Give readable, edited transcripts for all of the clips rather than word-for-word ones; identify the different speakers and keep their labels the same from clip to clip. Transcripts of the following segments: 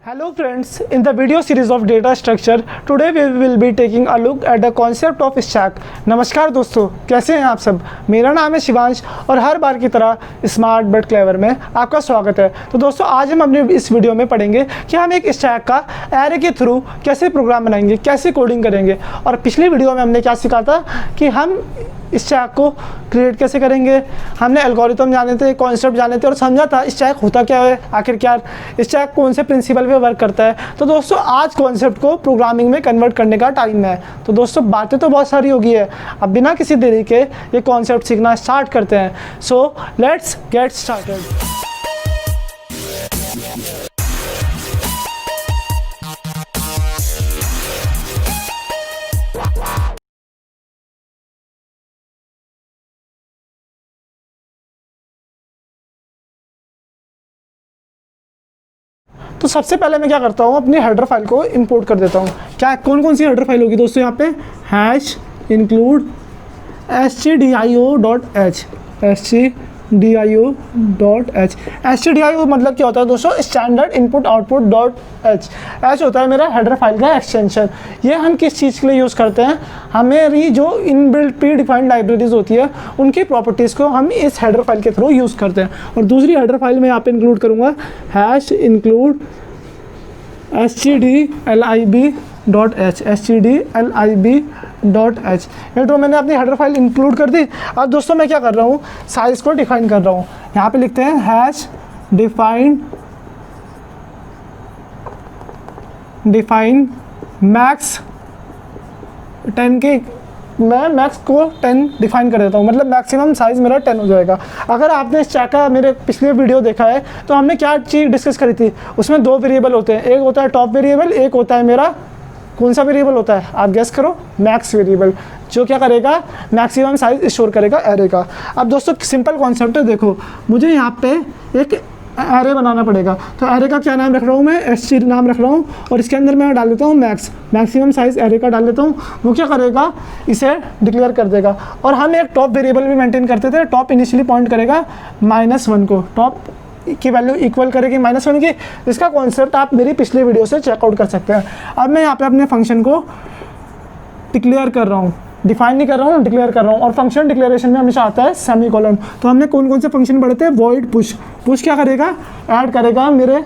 Speaker 1: Hello friends, in the video series of data structure, today we will be taking a look at the concept of stack. नमस्कार दोस्तों, कैसे हैं आप सब। मेरा नाम है शिवांश और हर बार की तरह स्मार्ट बट क्लेवर में आपका स्वागत है। तो दोस्तों आज हम अपने इस वीडियो में पढ़ेंगे कि हम एक स्टैक का एरे के थ्रू कैसे प्रोग्राम बनाएंगे, कैसे कोडिंग करेंगे। और पिछली वीडियो में हमने क्या सीखा था कि हम स्टैक को क्रिएट कैसे करेंगे, हमने एल्गोरिथम जाने थे, कॉन्सेप्ट जाने थे और समझा था स्टैक होता क्या है, आखिरकार स्टैक कौन से प्रिंसिपल पे वर्क करता है। तो दोस्तों आज कॉन्सेप्ट को प्रोग्रामिंग में कन्वर्ट करने का टाइम है। तो दोस्तों बातें तो बहुत सारी होगी है, अब बिना किसी देरी के ये कॉन्सेप्ट सीखना स्टार्ट करते हैं। So let's get started. तो सबसे पहले मैं क्या करता हूँ, अपनी हेडर फाइल को इंपोर्ट कर देता हूँ। क्या कौन कौन सी हेडर फाइल होगी दोस्तों, यहाँ पे हैश इंक्लूड stdio.h stdio मतलब क्या होता है दोस्तों, standard input output dot H होता है मेरा हेडर फाइल का एक्सटेंशन। ये हम किस चीज़ के लिए यूज़ करते हैं, हमें जो इनबिल्ट प्री डिफाइंड लाइब्रेरीज होती है उनकी प्रॉपर्टीज़ को हम इस हेडर फाइल के थ्रू यूज़ करते हैं। और दूसरी हेडर फाइल में यहाँ पे इंक्लूड करूँगा हैश इंक्लूड stdlib.h ये तो मैंने अपनी हेडर फाइल इंक्लूड कर दी। अब दोस्तों मैं क्या कर रहा हूँ, साइज़ को डिफाइन कर रहा हूँ। यहाँ पे लिखते हैं हैश डिफाइन मैक्स 10 के, मैं मैक्स को 10 डिफाइन कर देता हूँ, मतलब मैक्सिमम साइज़ मेरा 10 हो जाएगा। अगर आपने स्टैक का मेरे पिछले वीडियो देखा है तो हमने क्या चीज़ डिस्कस करी थी, उसमें दो वेरिएबल होते हैं, एक होता है टॉप वेरिएबल, एक होता है मेरा कौन सा वेरिएबल होता है, आप गेस करो, मैक्स वेरिएबल, जो क्या करेगा मैक्सिमम साइज स्टोर करेगा एरे का। अब दोस्तों सिंपल कॉन्सेप्ट है, देखो मुझे यहाँ पे एक एरे बनाना पड़ेगा, तो एरे का क्या नाम रख रहा हूँ मैं, एस नाम रख रहा हूँ और इसके अंदर मैं डाल देता हूँ मैक्सिमम साइज एरे का डाल देता हूँ। वो क्या करेगा, इसे डिक्लेयर कर देगा। और हम एक टॉप वेरिएबल भी मेंटेन करते थे, टॉप इनिशियली पॉइंट करेगा -1 को, टॉप की वैल्यू इक्वल करेगी -1 की। इसका कॉन्सेप्ट आप मेरी पिछले वीडियो से चेकआउट कर सकते हैं। अब मैं यहाँ पे अपने फंक्शन को डिक्लेयर कर रहा हूँ, डिफाइन नहीं कर रहा हूँ, डिक्लेयर कर रहा हूँ। और फंक्शन डिक्लेरेशन में हमेशा आता है सेमीकोलन। तो हमने कौन कौन से फंक्शन पढ़े थे, वॉइड पुश क्या करेगा, ऐड करेगा मेरे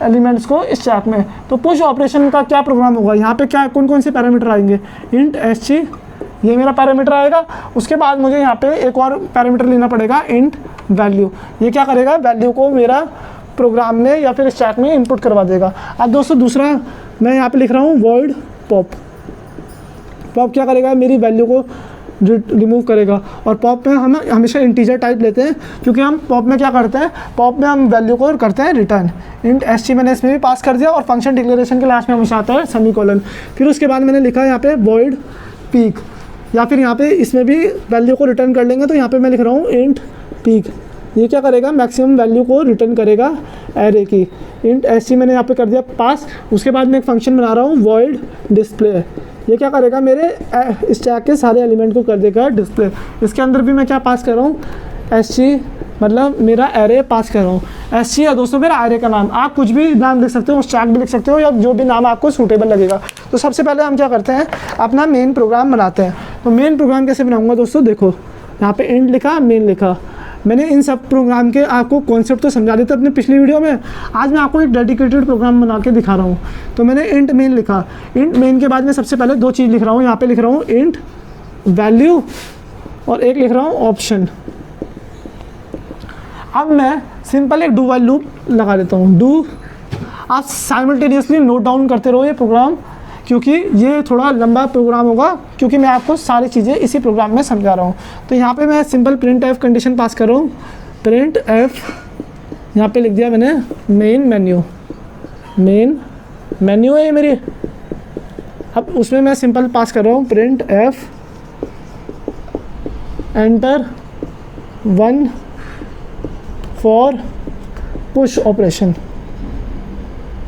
Speaker 1: एलिमेंट्स को स्टैक में। तो पुश ऑपरेशन का क्या प्रोग्राम होगा, यहाँ पे क्या कौन कौन से पैरामीटर आएंगे, इंट एस ये मेरा पैरामीटर आएगा। उसके बाद मुझे यहाँ पे एक और पैरामीटर लेना पड़ेगा, इंट वैल्यू। ये क्या करेगा, वैल्यू को मेरा प्रोग्राम में या फिर स्टैक में इंपुट करवा देगा। अब दोस्तों दूसरा मैं यहाँ पे लिख रहा हूँ वॉइड पॉप क्या करेगा, मेरी वैल्यू को रिमूव करेगा। और पॉप में हम हमेशा इंटीजर टाइप लेते हैं, क्योंकि हम पॉप में क्या करते हैं, पॉप में हम वैल्यू को करते हैं रिटर्न। इंट एस मैंने इसमें भी पास कर दिया और फंक्शन डिक्लेरेशन के लास्ट में हमेशा आता है सेमीकोलन। फिर उसके बाद मैंने लिखा है यहाँ पे वॉइड पीक, या फिर यहाँ पे इसमें भी वैल्यू को रिटर्न कर लेंगे। तो यहाँ पे मैं लिख रहा हूँ इंट पीक, ये क्या करेगा, मैक्सिमम वैल्यू को रिटर्न करेगा एरे की। इंट एस मैंने यहाँ पे कर दिया पास। उसके बाद मैं एक फंक्शन बना रहा हूँ वॉइड डिस्प्ले, ये क्या करेगा, मेरे स्टैक के सारे एलिमेंट को कर देगा डिस्प्ले। इसके अंदर भी मैं क्या पास कर रहा हूँ, एस मतलब मेरा एरे पास कर रहा हूँ। एस है दोस्तों मेरा एरे का नाम, आप कुछ भी नाम लिख सकते हो, स्टैक भी लिख सकते हो, या जो भी नाम आपको सूटेबल लगेगा। तो सबसे पहले हम क्या करते हैं, अपना मेन प्रोग्राम बनाते हैं। तो मेन प्रोग्राम कैसे बनाऊंगा दोस्तों, देखो यहाँ पे इंट लिखा, मेन लिखा। मैंने इन सब प्रोग्राम के आपको कॉन्सेप्ट तो समझा दिया था अपने पिछली वीडियो में। आज मैं आपको एक डेडिकेटेड प्रोग्राम बना के दिखा रहा हूँ। तो मैंने इंट मेन लिखा, इंट मेन के बाद मैं सबसे पहले दो चीज़ लिख रहा हूँ, यहाँ पे लिख रहा हूँ इंट वैल्यू और एक लिख रहा हूँ ऑप्शन। अब मैं सिंपल एक डू वाइल लूप लगा देता हूँ। डू, आप साइमल्टेनियसली नोट डाउन करते रहो ये प्रोग्राम, क्योंकि ये थोड़ा लंबा प्रोग्राम होगा, क्योंकि मैं आपको सारी चीज़ें इसी प्रोग्राम में समझा रहा हूँ। तो यहाँ पे मैं सिंपल प्रिंट एफ कंडीशन पास कर रहा हूँ, प्रिंट एफ, यहाँ पे लिख दिया मैंने मेन मेन्यू है ये मेरी। अब उसमें मैं सिंपल पास कर रहा हूँ print F enter 1 for push operation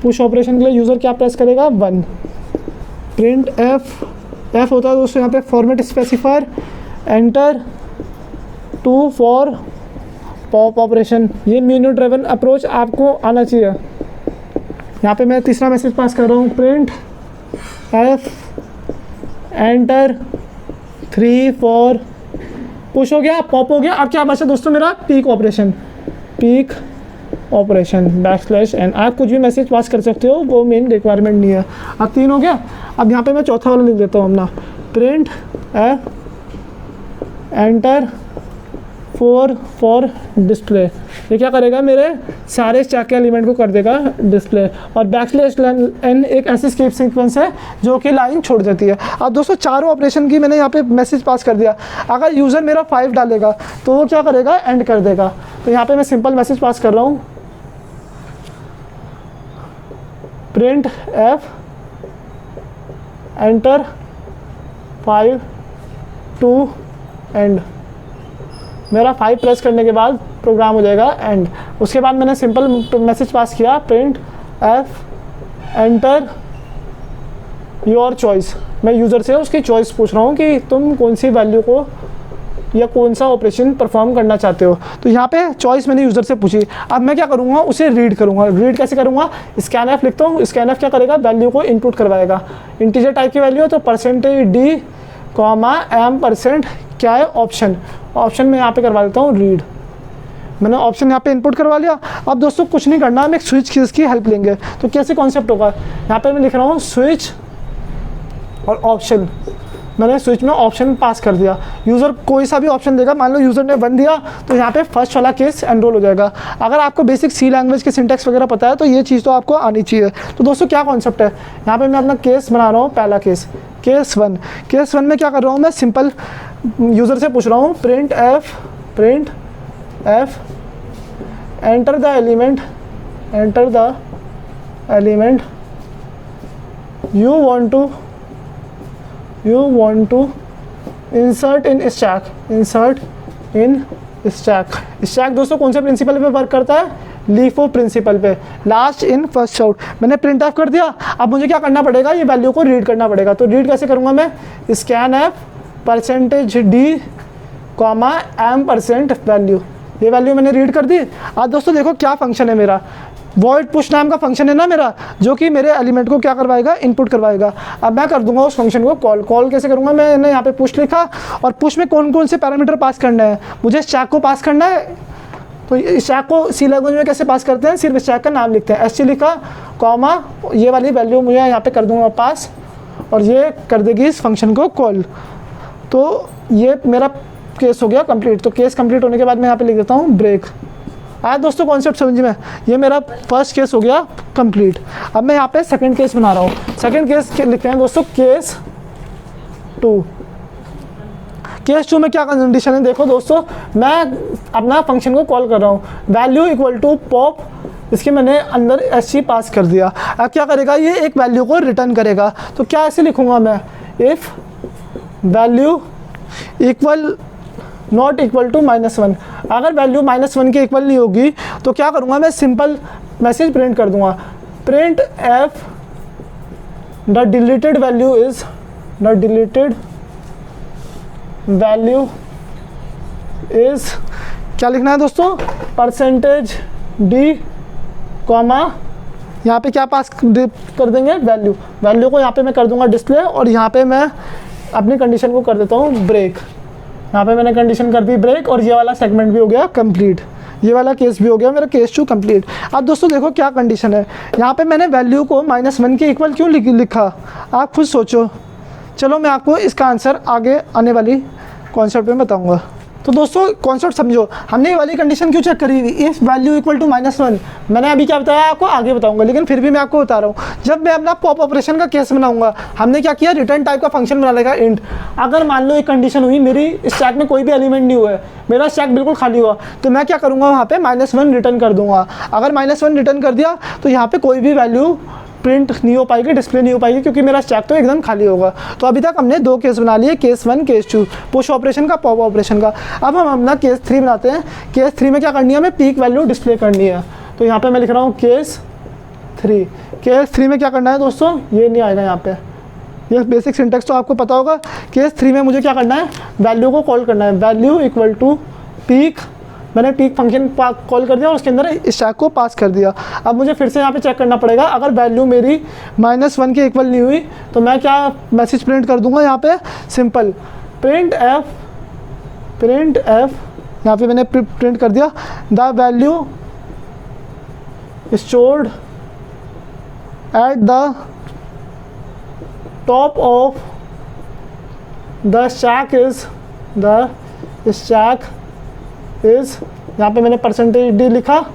Speaker 1: के लिए यूज़र क्या प्रेस करेगा, 1। प्रिंट एफ होता है दोस्तों यहाँ पे format specifier, enter 2 for pop operation. ये मेन्यू ड्रिवन अप्रोच आपको आना चाहिए। यहाँ पे मैं तीसरा मैसेज पास कर रहा हूँ, प्रिंट एफ एंटर 3 4 पुश हो गया, पॉप हो गया। अब क्या बचा दोस्तों मेरा, पीक ऑपरेशन \n। आप कुछ भी मैसेज पास कर सकते हो, वो मेन रिक्वायरमेंट नहीं है। अब 3 हो गया। अब यहाँ पे मैं चौथा वाला लिख देता हूँ अपना, print F enter 4 for display. ये क्या करेगा, मेरे सारे स्टैक के एलिमेंट को कर देगा डिस्प्ले। और \n एक ऐसी स्केप सीक्वेंस है जो कि लाइन छोड़ देती है। अब दोस्तों चारों ऑपरेशन की मैंने यहाँ पे मैसेज पास कर दिया। अगर यूज़र मेरा 5 डालेगा तो वो क्या करेगा, एंड कर देगा। तो यहाँ पे मैं सिंपल मैसेज पास कर रहा हूँ, प्रिंट एफ एंटर 5 2 एंड। मेरा 5 प्रेस करने के बाद प्रोग्राम हो जाएगा एंड। उसके बाद मैंने सिंपल मैसेज पास किया, print F enter your choice. मैं यूज़र से उसकी चॉइस पूछ रहा हूँ कि तुम कौन सी वैल्यू को या कौन सा ऑपरेशन परफॉर्म करना चाहते हो। तो यहाँ पे चॉइस मैंने यूज़र से पूछी। अब मैं क्या करूँगा, उसे रीड करूँगा। रीड कैसे करूँगा, स्कैनएफ लिखता हूँ। स्कैनएफ क्या करेगा, वैल्यू को इनपुट करवाएगा। इंटीजर टाइप की वैल्यू है तो %d, %m क्या है, ऑप्शन में यहाँ पे करवा देता हूँ रीड। मैंने ऑप्शन यहाँ पे इनपुट करवा लिया। अब दोस्तों कुछ नहीं करना, हम एक स्विच कीज़ की हेल्प लेंगे। तो कैसे कॉन्सेप्ट होगा, यहाँ पे मैं लिख रहा हूँ स्विच और ऑप्शन। मैंने स्विच में ऑप्शन पास कर दिया। यूज़र कोई सा भी ऑप्शन देगा, मान लो यूज़र ने 1 दिया तो यहाँ पे फर्स्ट वाला केस एनरोल हो जाएगा। अगर आपको बेसिक सी लैंग्वेज के सिंटैक्स वगैरह पता है तो ये चीज़ तो आपको आनी चाहिए। तो दोस्तों क्या कॉन्सेप्ट है, यहाँ पे मैं अपना केस बना रहा हूँ। पहला केस 1 में क्या कर रहा हूँ, मैं सिंपल यूज़र से पूछ रहा हूँ, print F enter the element you want to insert in stack दोस्तों कौन से प्रिंसिपल पे वर्क करता है, लीफो प्रिंसिपल पे, लास्ट इन फर्स्ट आउट। मैंने प्रिंट एफ कर दिया। अब मुझे क्या करना पड़ेगा, ये वैल्यू को रीड करना पड़ेगा। तो रीड कैसे करूँगा मैं, स्कैनएफ %d, m% वैल्यू। ये वैल्यू मैंने रीड कर दी। आज दोस्तों देखो क्या फंक्शन है मेरा, वॉइड पुश नाम का फंक्शन है ना मेरा, जो कि मेरे एलिमेंट को क्या करवाएगा, इनपुट करवाएगा। अब मैं कर दूंगा उस फंक्शन को कॉल कैसे करूंगा, मैंने यहाँ पे पुश लिखा और पुश में कौन कौन से पैरामीटर पास करना है, मुझे स्टैक को पास करना है। तो स्टैक को सी लैंग्वेज में कैसे पास करते हैं, सिर्फ स्टैक का नाम लिखते हैं, ST लिखा, कॉमा, ये वाली वैल्यू मुझे यहाँ पे कर दूंगा पास और ये कर देगी इस फंक्शन को कॉल। तो ये मेरा केस हो गया कंप्लीट। तो केस कंप्लीट होने के बाद मैं यहाँ पे लिख देता हूँ ब्रेक। आया दोस्तों कॉन्सेप्ट समझ में, ये मेरा फर्स्ट केस हो गया कंप्लीट। अब मैं यहाँ पे सेकंड केस बना रहा हूँ। सेकंड केस लिखते हैं दोस्तों केस 2। केस 2 में क्या कंडीशन है, देखो दोस्तों, मैं अपना फंक्शन को कॉल कर रहा हूँ, वैल्यू इक्वल टू पॉप, इसके मैंने अंदर SC पास कर दिया। अब क्या करेगा, ये एक वैल्यू को रिटर्न करेगा। तो क्या ऐसे लिखूँगा मैं, if value equal not equal to -1। अगर वैल्यू -1 के इक्वल नहीं होगी तो क्या करूँगा, मैं सिंपल मैसेज प्रिंट कर दूँगा, print F the deleted value is क्या लिखना है दोस्तों, %d, यहाँ पे क्या पास कर देंगे, वैल्यू को यहाँ पे मैं कर दूँगा डिस्प्ले और यहाँ पे मैं अपनी कंडीशन को कर देता हूँ ब्रेक। यहाँ पे मैंने कंडीशन कर दी ब्रेक और ये वाला सेगमेंट भी हो गया कंप्लीट, ये वाला केस भी हो गया मेरा केस 2 कंप्लीट। अब दोस्तों देखो क्या कंडीशन है, यहाँ पे मैंने वैल्यू को -1 के इक्वल क्यों लिखा, आप खुद सोचो। चलो मैं आपको इसका आंसर आगे आने वाली कॉन्सेप्ट में बताऊँगा। तो दोस्तों कॉन्सेप्ट समझो, हमने ये वाली कंडीशन क्यों चेक करी, इफ़ वैल्यू इक्वल टू -1। मैंने अभी क्या बताया आपको, आगे बताऊंगा, लेकिन फिर भी मैं आपको बता रहा हूँ। जब मैं अपना पॉप ऑपरेशन का केस बनाऊंगा, हमने क्या किया, रिटर्न टाइप का फंक्शन बना लेगा इंट। अगर मान लो एक कंडीशन हुई, मेरी स्टैक में कोई भी एलिमेंट नहीं हुआ है, मेरा स्टैक बिल्कुल खाली हुआ, तो मैं क्या करूँगा, वहाँ पे -1 रिटर्न कर दूँगा। अगर -1 रिटर्न कर दिया तो यहाँ पे कोई भी वैल्यू प्रिंट नहीं हो पाएगी, डिस्प्ले नहीं हो पाएगी, क्योंकि मेरा स्टैक तो एकदम खाली होगा। तो अभी तक हमने 2 केस बना लिए, केस 1 केस 2, पुश ऑपरेशन का, पॉप ऑपरेशन का। अब हम अपना केस 3 बनाते हैं। केस 3 में क्या करनी है, हमें पीक वैल्यू डिस्प्ले करनी है। तो यहाँ पे मैं लिख रहा हूँ केस 3। केस 3 में क्या करना है दोस्तों, ये नहीं आएगा यहाँ पे, ये बेसिक सिंटेक्स तो आपको पता होगा। केस 3 में मुझे क्या करना है, वैल्यू को कॉल करना है, वैल्यू इक्वल टू पीक मैंने पीक फंक्शन कॉल कर दिया और उसके अंदर स्टैक को पास कर दिया। अब मुझे फिर से यहाँ पे चेक करना पड़ेगा, अगर वैल्यू मेरी -1 के इक्वल नहीं हुई तो मैं क्या मैसेज प्रिंट कर दूंगा यहाँ पे, सिंपल प्रिंट एफ यहाँ पे मैंने प्रिंट कर दिया the value stored at the top of the stack is यहाँ पे मैंने %d लिखा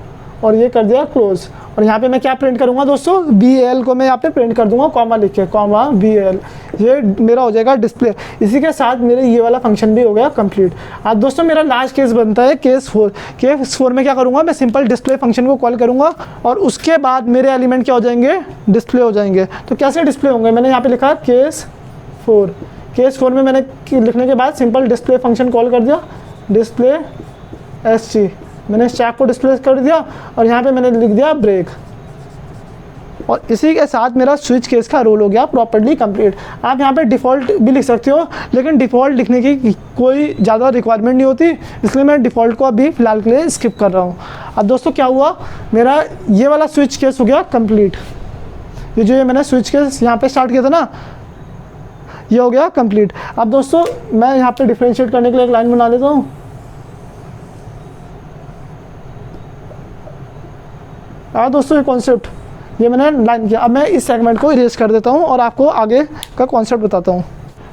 Speaker 1: और ये कर दिया क्लोज। और यहाँ पे मैं क्या प्रिंट करूँगा दोस्तों, BL को मैं यहाँ पे प्रिंट कर दूंगा कॉमा लिख के, कॉमा BL, ये मेरा हो जाएगा डिस्प्ले। इसी के साथ मेरे ये वाला फंक्शन भी हो गया कंप्लीट। अब दोस्तों मेरा लास्ट केस बनता है केस 4। केस 4 में क्या करूँगा, मैं सिंपल डिस्प्ले फंक्शन को कॉल करूँगा और उसके बाद मेरे एलिमेंट क्या हो जाएंगे, डिस्प्ले हो जाएंगे। तो कैसे डिस्प्ले होंगे, मैंने यहाँ पे लिखा केस 4। केस 4 में मैंने लिखने के बाद सिंपल डिस्प्ले फंक्शन कॉल कर दिया, डिस्प्ले SG, मैंने स्टैक को डिस्प्ले कर दिया और यहाँ पे मैंने लिख दिया ब्रेक। और इसी के साथ मेरा स्विच केस का रोल हो गया प्रॉपर्ली कंप्लीट। आप यहाँ पे डिफ़ॉल्ट भी लिख सकते हो, लेकिन डिफ़ॉल्ट लिखने की कोई ज़्यादा रिक्वायरमेंट नहीं होती, इसलिए मैं डिफ़ॉल्ट को अभी फ़िलहाल के लिए स्किप कर रहा हूँ। अब दोस्तों क्या हुआ, मेरा ये वाला स्विच केस हो गया कंप्लीट। ये जो मैंने स्विच केस यहाँ पे स्टार्ट किया था ना, ये हो गया कंप्लीट। अब दोस्तों मैं यहाँ पे डिफ्रेंशिएट करने के लिए एक लाइन बना लेता हूँ। दोस्तों ये कॉन्सेप्ट ये मैंने लाइन किया। अब मैं इस सेगमेंट को इरेज कर देता हूँ और आपको आगे का कॉन्सेप्ट बताता हूँ।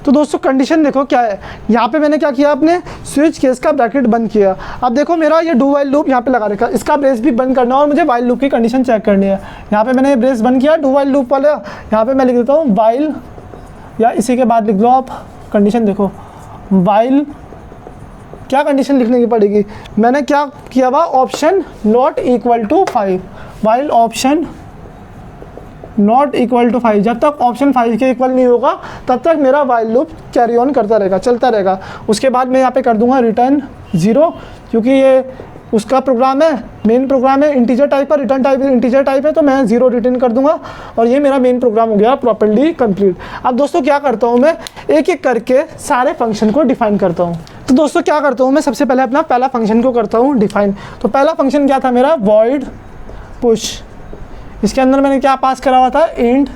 Speaker 1: तो दोस्तों कंडीशन देखो क्या है, यहाँ पे मैंने क्या किया, अपने स्विच केस का ब्रैकेट बंद किया। अब देखो मेरा ये डू वाइल लूप यहाँ पे लगा रखा, इसका ब्रेस भी बंद करना है और मुझे वाइल लूप की कंडीशन चेक करनी है। यहाँ पे मैंने ब्रेस बंद किया डू वाइल लूप वाला, यहाँ पे मैं लिख देता हूँ वाइल, या इसी के बाद लिख दो आप कंडीशन, देखो वाइल, क्या कंडीशन लिखने की पड़ेगी, मैंने क्या किया हुआ, option not equal to 5, while option not equal to 5। जब तक ऑप्शन 5 के इक्वल नहीं होगा तब तक मेरा वाइल लूप कैरी ऑन करता रहेगा, चलता रहेगा। उसके बाद मैं यहाँ पे कर दूंगा रिटर्न 0, क्योंकि ये उसका प्रोग्राम है, मेन प्रोग्राम है, इंटीजर टाइप का, रिटर्न टाइप इंटीजर टाइप है, तो मैं 0 रिटर्न कर दूंगा और ये मेरा मेन प्रोग्राम हो गया प्रॉपर्ली कंप्लीट। अब दोस्तों क्या करता हूँ, मैं एक एक करके सारे फंक्शन को डिफाइन करता हूँ। तो दोस्तों क्या करता हूँ, मैं सबसे पहले अपना पहला फंक्शन को करता हूँ डिफाइन। तो पहला फंक्शन क्या था मेरा, वॉइड पुश। इसके अंदर मैंने क्या पास करा हुआ था, इंट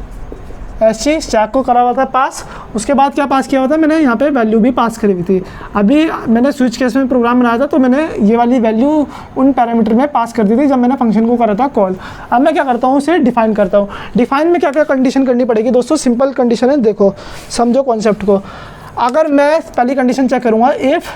Speaker 1: SG, स्टैक को करा हुआ था पास। उसके बाद क्या पास किया हुआ था, मैंने यहाँ पे वैल्यू भी पास करी हुई थी। अभी मैंने स्विच केस में प्रोग्राम बनाया था तो मैंने ये वाली वैल्यू उन पैरामीटर में पास कर दी थी जब मैंने फंक्शन को करा था कॉल। अब मैं क्या करता हूँ, उसे डिफाइन करता हूँ। डिफाइन में क्या क्या कंडीशन करनी पड़ेगी दोस्तों, सिंपल कंडीशन है, देखो समझो कॉन्सेप्ट को। अगर मैं पहली कंडीशन चेक करूँगा, if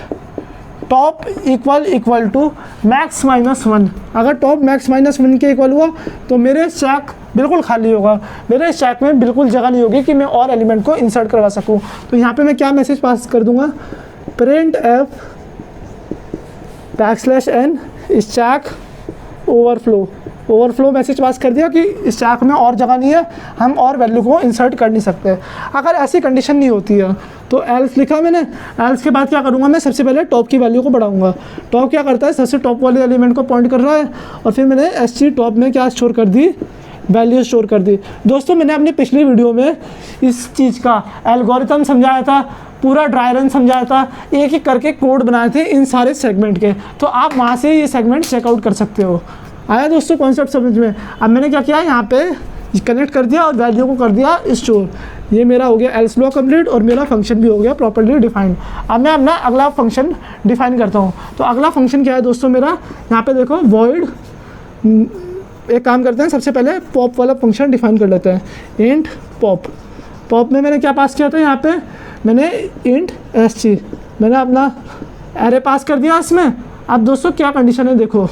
Speaker 1: top equal to max -1, अगर टॉप मैक्स -1 के इक्वल हुआ तो मेरे स्टैक बिल्कुल खाली होगा, मेरे स्टैक में बिल्कुल जगह नहीं होगी कि मैं और एलिमेंट को इंसर्ट करवा सकूं। तो यहाँ पे मैं क्या मैसेज पास कर दूंगा, print F \n stack overflow message pass कर दिया कि स्टैक में और जगह नहीं है, हम और वैल्यू को इंसर्ट कर नहीं सकते। अगर ऐसी कंडीशन नहीं होती है तो एल्स लिखा मैंने। एल्स के बाद क्या करूँगा, मैं सबसे पहले टॉप की वैल्यू को बढ़ाऊंगा। टॉप क्या करता है, सबसे टॉप वाले एलिमेंट को पॉइंट कर रहा है और फिर मैंने SG टॉप में क्या स्टोर कर दी, वैल्यू स्टोर कर दी। दोस्तों मैंने अपनी पिछली वीडियो में इस चीज़ का एल्गोरिथम समझाया था, पूरा ड्राई रन समझाया था, एक एक करके कोड बनाए थे इन सारे सेगमेंट के, तो आप वहाँ से ये सेगमेंट चेकआउट कर सकते हो। आया दोस्तों कॉन्सेप्ट समझ में। अब मैंने क्या किया, यहाँ पे कनेक्ट कर दिया और वैल्यू को कर दिया स्टोर। ये मेरा हो गया एल्स ब्लॉक कंप्लीट और मेरा फंक्शन भी हो गया प्रॉपर्ली डिफाइंड। अब मैं अपना अगला फंक्शन डिफाइन करता हूँ। तो अगला फंक्शन क्या है दोस्तों मेरा, यहाँ पे देखो वॉइड, एक काम करते हैं, सबसे पहले पॉप वाला फंक्शन डिफाइन कर लेते हैं। इंट पॉप में मैंने क्या पास किया था, यहाँ पे मैंने इंट SG, मैंने अपना एरे पास कर दिया इसमें। अब दोस्तों क्या कंडीशन है देखो,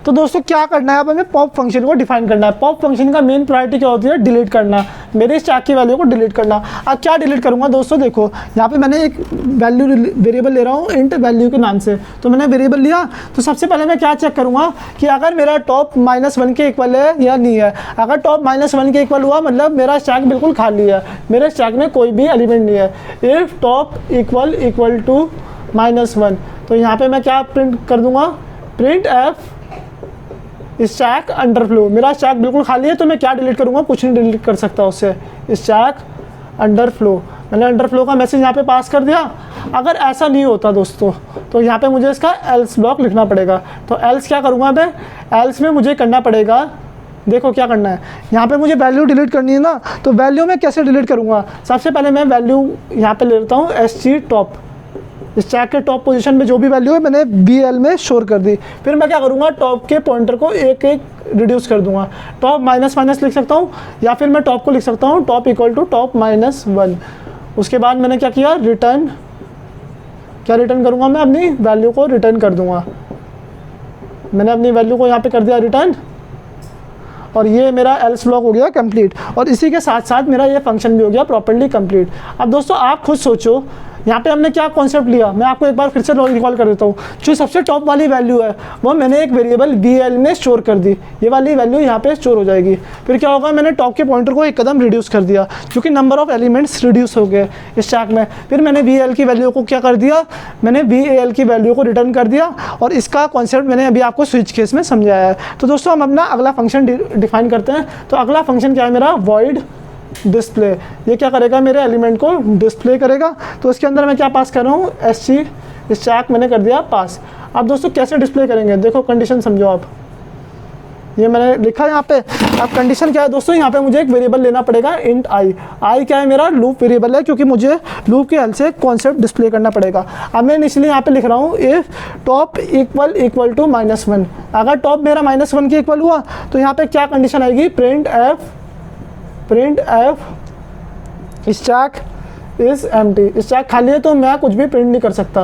Speaker 1: तो दोस्तों क्या करना है, अब हमें पॉप फंक्शन को डिफाइन करना है। पॉप फंक्शन का मेन प्रायोरिटी क्या होती है, डिलीट करना, मेरे स्टैक की वैल्यू को डिलीट करना। अब क्या डिलीट करूँगा दोस्तों, देखो यहाँ पे मैंने एक वैल्यू वेरिएबल ले रहा हूँ इंट वैल्यू के नाम से। तो मैंने वेरिएबल लिया, तो सबसे पहले मैं क्या चेक करूँगा कि अगर मेरा टॉप -1 के इक्वल है या नहीं है। अगर टॉप -1 के इक्वल हुआ मतलब मेरा स्टैक बिल्कुल खाली है, मेरे स्टैक में कोई भी एलिमेंट नहीं है। इफ़ टॉप इक्वल टू -1, तो यहाँ पर मैं क्या प्रिंट कर दूँगा, प्रिंट एफ स्टैक अंडरफ्लो। मेरा स्टैक बिल्कुल खाली है तो मैं क्या डिलीट करूँगा, कुछ नहीं डिलीट कर सकता उससे, स्टैक अंडरफ्लो। मैंने अंडरफ्लो का मैसेज यहाँ पे पास कर दिया। अगर ऐसा नहीं होता दोस्तों तो यहाँ पे मुझे इसका एल्स ब्लॉक लिखना पड़ेगा। तो एल्स क्या करूँगा मैं, एल्स में मुझे करना पड़ेगा, देखो क्या करना है, यहाँ पे मुझे वैल्यू डिलीट करनी है ना, तो वैल्यू में कैसे डिलीट करूँगा। सबसे पहले मैं वैल्यू यहाँ पे ले लेता हूँ SG टॉप, इस स्टैक के टॉप पोजीशन में जो भी वैल्यू है मैंने BL में स्टोर कर दी। फिर मैं क्या करूँगा, टॉप के पॉइंटर को एक एक रिड्यूस कर दूंगा। टॉप माइनस माइनस लिख सकता हूँ, या फिर मैं टॉप को लिख सकता हूँ टॉप इक्वल टू टॉप -1। उसके बाद मैंने क्या किया, रिटर्न, क्या रिटर्न करूँगा मैं, अपनी वैल्यू को रिटर्न कर दूँगा। मैंने अपनी वैल्यू को यहाँ पे कर दिया रिटर्न, और ये मेरा एल्स ब्लॉक हो गया कंप्लीट। और इसी के साथ साथ मेरा ये फंक्शन भी हो गया प्रॉपर्ली कंप्लीट। अब दोस्तों आप खुद सोचो, यहाँ पे हमने क्या कॉन्सेप्ट लिया, मैं आपको एक बार फिर से रिकॉल कर देता हूँ। जो सबसे टॉप वाली वैल्यू है वो मैंने एक वेरिएबल BL में स्टोर कर दी, ये वाली वैल्यू यहाँ पे स्टोर हो जाएगी। फिर क्या होगा, मैंने टॉप के पॉइंटर को एक कदम रिड्यूस कर दिया क्योंकि नंबर ऑफ एलिमेंट्स रिड्यूस हो गए इस स्टैक में। फिर मैंने BL की वैल्यू को क्या कर दिया, मैंने BAL की वैल्यू को रिटर्न कर दिया, और इसका कॉन्सेप्ट मैंने अभी आपको स्विच केस में समझाया है। तो दोस्तों हम अपना अगला फंक्शन डिफाइन करते हैं। तो अगला फंक्शन क्या है मेरा, वॉइड डिस्प्ले। ये क्या करेगा, मेरे एलिमेंट को डिस्प्ले करेगा। तो इसके अंदर मैं क्या पास कर रहा हूँ, SG स्टैक मैंने कर दिया पास। अब दोस्तों कैसे डिस्प्ले करेंगे, देखो कंडीशन समझो आप, ये मैंने लिखा यहाँ पे। अब कंडीशन क्या है दोस्तों, यहाँ पे मुझे एक वेरिएबल लेना पड़ेगा इंट आई क्या है, मेरा लूप वेरिएबल है, क्योंकि मुझे लूप के हेल्प से कॉन्सेप्ट डिस्प्ले करना पड़ेगा। अब मैं इनिशियली यहाँ पे लिख रहा हूँ इफ टॉप इक्वल टू -1। अगर टॉप मेरा -1 के इक्वल हुआ तो यहाँ पे क्या कंडीशन आएगी, print F stack is empty. Stack खाली है तो मैं कुछ भी प्रिंट नहीं कर सकता,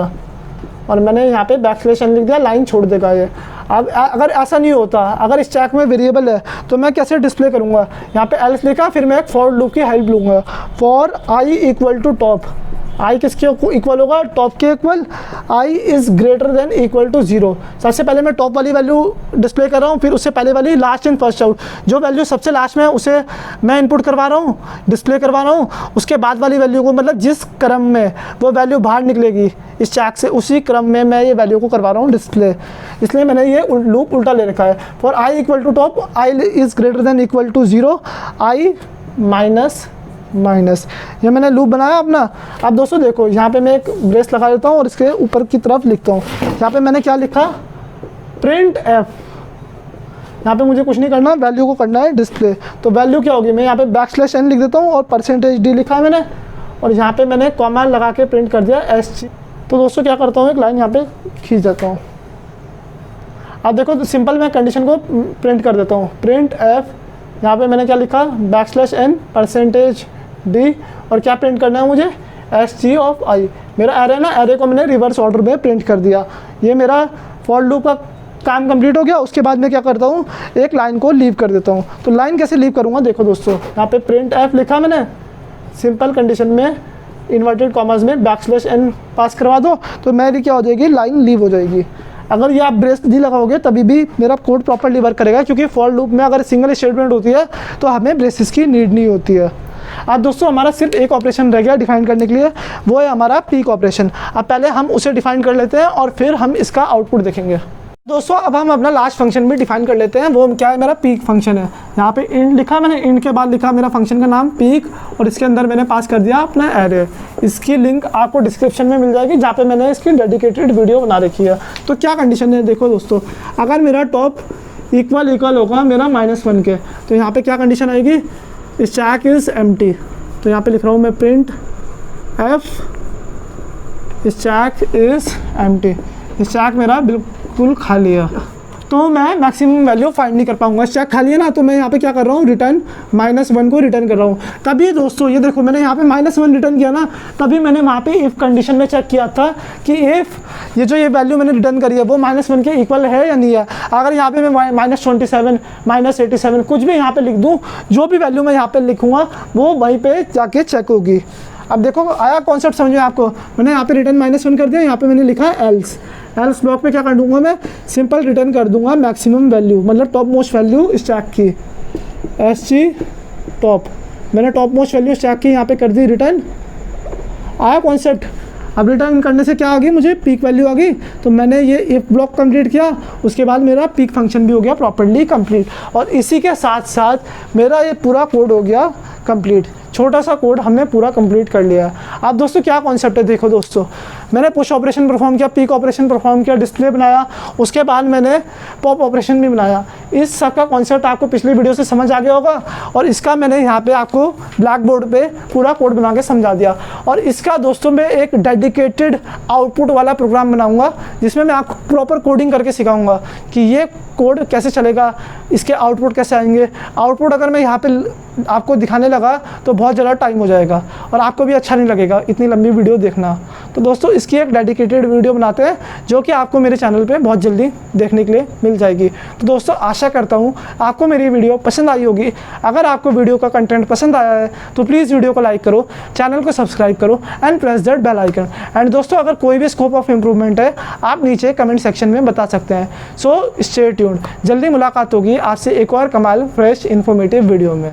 Speaker 1: और मैंने यहाँ पे बैकस्लैश लिख दिया, लाइन छोड़ देगा ये। अब अगर ऐसा नहीं होता, अगर स्टैक में वेरिएबल है तो मैं कैसे डिस्प्ले करूँगा, यहाँ पे एल्स लिखा, फिर मैं एक फॉर लूप की हेल्प लूँगा। For I equal to top, I किसके इक्वल होगा, टॉप के equal, I is greater than equal to 0। सबसे पहले मैं टॉप वाली वैल्यू डिस्प्ले कर रहा हूँ, फिर उससे पहले वाली लास्ट इन फर्स्ट आउट, जो वैल्यू सबसे लास्ट में है उसे मैं इनपुट करवा रहा हूँ, डिस्प्ले करवा रहा हूँ। उसके बाद वाली वैल्यू को, मतलब जिस क्रम में वो वैल्यू बाहर निकलेगी इस चैक से, उसी क्रम में मैं ये वैल्यू को करवा रहा हूँ डिस्प्ले। इसलिए मैंने ये लूप उल्टा ले रखा है। For I equal to top, I is greater than equal to 0, I minus, ये मैंने लूप बनाया अपना। अब दोस्तों देखो, यहाँ पे मैं एक ब्रेस लगा देता हूँ और इसके ऊपर की तरफ लिखता हूँ। यहाँ पे मैंने क्या लिखा, प्रिंट एफ। यहाँ पे मुझे कुछ नहीं करना, वैल्यू को करना है डिस्प्ले। तो वैल्यू क्या होगी, मैं यहाँ पे \n लिख देता हूँ और %d लिखा है मैंने, और यहाँ पे मैंने कॉमा लगा के प्रिंट कर दिया SG। तो दोस्तों क्या करता हूँ, एक लाइन यहाँ पे खींच देता हूँ। अब देखो तो सिंपल मैं कंडीशन को प्रिंट कर देता हूँ, प्रिंट एफ। यहाँ पे मैंने क्या लिखा, \n %d, और क्या प्रिंट करना है मुझे, SG ऑफ i। मेरा एरे ना, एरे को मैंने रिवर्स ऑर्डर में प्रिंट कर दिया। ये मेरा फॉर लूप का काम कंप्लीट हो गया। उसके बाद मैं क्या करता हूँ, एक लाइन को लीव कर देता हूँ। तो लाइन कैसे लीव करूँगा, देखो दोस्तों, यहाँ पे प्रिंट एफ लिखा मैंने, सिंपल कंडीशन में इन्वर्टेड कॉमर्स में \n पास करवा दो, तो मेरी क्या हो जाएगी, लाइन लीव हो जाएगी। अगर ये आप ब्रेस नहीं लगाओगे तभी भी मेरा कोड प्रॉपरली वर्क करेगा, क्योंकि फॉर लूप में अगर सिंगल स्टेटमेंट होती है तो हमें ब्रेसेस की नीड नहीं होती है। अब दोस्तों हमारा सिर्फ एक ऑपरेशन रह गया डिफाइन करने के लिए, वो है हमारा पीक ऑपरेशन। अब पहले हम उसे डिफाइन कर लेते हैं और फिर हम इसका आउटपुट देखेंगे। दोस्तों अब हम अपना लास्ट फंक्शन भी डिफाइन कर लेते हैं, वो क्या है, मेरा पीक फंक्शन है। यहाँ पे इंट लिखा मैंने, इंट के बाद लिखा मेरा फंक्शन का नाम पीक, और इसके अंदर मैंने पास कर दिया अपना एरे। इसकी लिंक आपको डिस्क्रिप्शन में मिल जाएगी, जहाँ पे मैंने इसकी डेडिकेटेड वीडियो बना रखी है। तो क्या कंडीशन है, देखो दोस्तों, अगर मेरा टॉप इक्वल होगा मेरा -1 के, तो यहाँ पे क्या कंडीशन आएगी, स्टैक इज़ एम्प्टी। तो यहाँ पे लिख रहा हूँ मैं, print F stack is empty. Stack मेरा बिल्कुल खाली है, तो मैं मैक्सिमम वैल्यू फाइंड नहीं कर पाऊंगा। स्टैक खाली है ना, तो मैं यहाँ पे क्या कर रहा हूँ, रिटर्न -1 को रिटर्न कर रहा हूँ। तभी दोस्तों ये देखो, मैंने यहाँ पे -1 रिटर्न किया ना, तभी मैंने वहाँ पे इफ़ कंडीशन में चेक किया था कि इफ़ ये वैल्यू मैंने रिटर्न करी है वो -1 के इक्वल है या नहीं है। अगर यहाँ पे मैं -27 -87 कुछ भी यहाँ पे लिख दूँ, जो भी वैल्यू मैं यहाँ पे लिखूँगा वो वहीं पर जाके चेक होगी। अब देखो आया कॉन्सेप्ट समझ में आपको। मैंने यहाँ पे रिटर्न -1 कर दिया, यहाँ पे मैंने लिखा है एल्स ब्लॉक पे क्या कर दूंगा मैं, सिंपल रिटर्न कर दूंगा मैक्सिमम वैल्यू, मतलब टॉप मोस्ट वैल्यू स्टैक की, SG टॉप। मैंने टॉप मोस्ट वैल्यू स्टैक की यहाँ पे कर दी रिटर्न। आया कॉन्सेप्ट। अब रिटर्न करने से क्या आ गई, मुझे पीक वैल्यू आ गई। तो मैंने ये इफ ब्लॉक कंप्लीट किया, उसके बाद मेरा पीक फंक्शन भी हो गया प्रॉपर्ली कंप्लीट, और इसी के साथ साथ मेरा ये पूरा कोड हो गया कंप्लीट। छोटा सा कोड हमने पूरा कंप्लीट कर लिया। अब दोस्तों क्या कॉन्सेप्ट है, देखो दोस्तों, मैंने पुश ऑपरेशन परफॉर्म किया, पीक ऑपरेशन परफॉर्म किया, डिस्प्ले बनाया, उसके बाद मैंने पॉप ऑपरेशन भी बनाया। इस सब का कॉन्सेप्ट आपको पिछली वीडियो से समझ आ गया होगा और इसका मैंने यहाँ पे आपको ब्लैक बोर्ड पे पूरा कोड बना के समझा दिया। और इसका दोस्तों मैं एक डेडिकेटेड आउटपुट वाला प्रोग्राम बनाऊंगा जिसमें मैं आपको प्रॉपर कोडिंग करके सिखाऊंगा कि ये कोड कैसे चलेगा, इसके आउटपुट कैसे आएंगे। आउटपुट अगर मैं यहाँ पे आपको दिखाने लगा तो बहुत ज़्यादा टाइम हो जाएगा और आपको भी अच्छा नहीं लगेगा इतनी लंबी वीडियो देखना। तो दोस्तों इसकी एक डेडिकेटेड वीडियो बनाते हैं जो कि आपको मेरे चैनल पे बहुत जल्दी देखने के लिए मिल जाएगी। तो दोस्तों आशा करता हूँ आपको मेरी वीडियो पसंद आई होगी। अगर आपको वीडियो का कंटेंट पसंद आया है तो प्लीज़ वीडियो को लाइक करो, चैनल को सब्सक्राइब करो and press that bell icon. And दोस्तों अगर कोई भी स्कोप ऑफ इम्प्रूवमेंट है आप नीचे कमेंट सेक्शन में बता सकते हैं। सो स्टे ट्यून्ड, जल्दी मुलाकात होगी आपसे एक और कमाल फ्रेश इन्फॉर्मेटिव वीडियो में।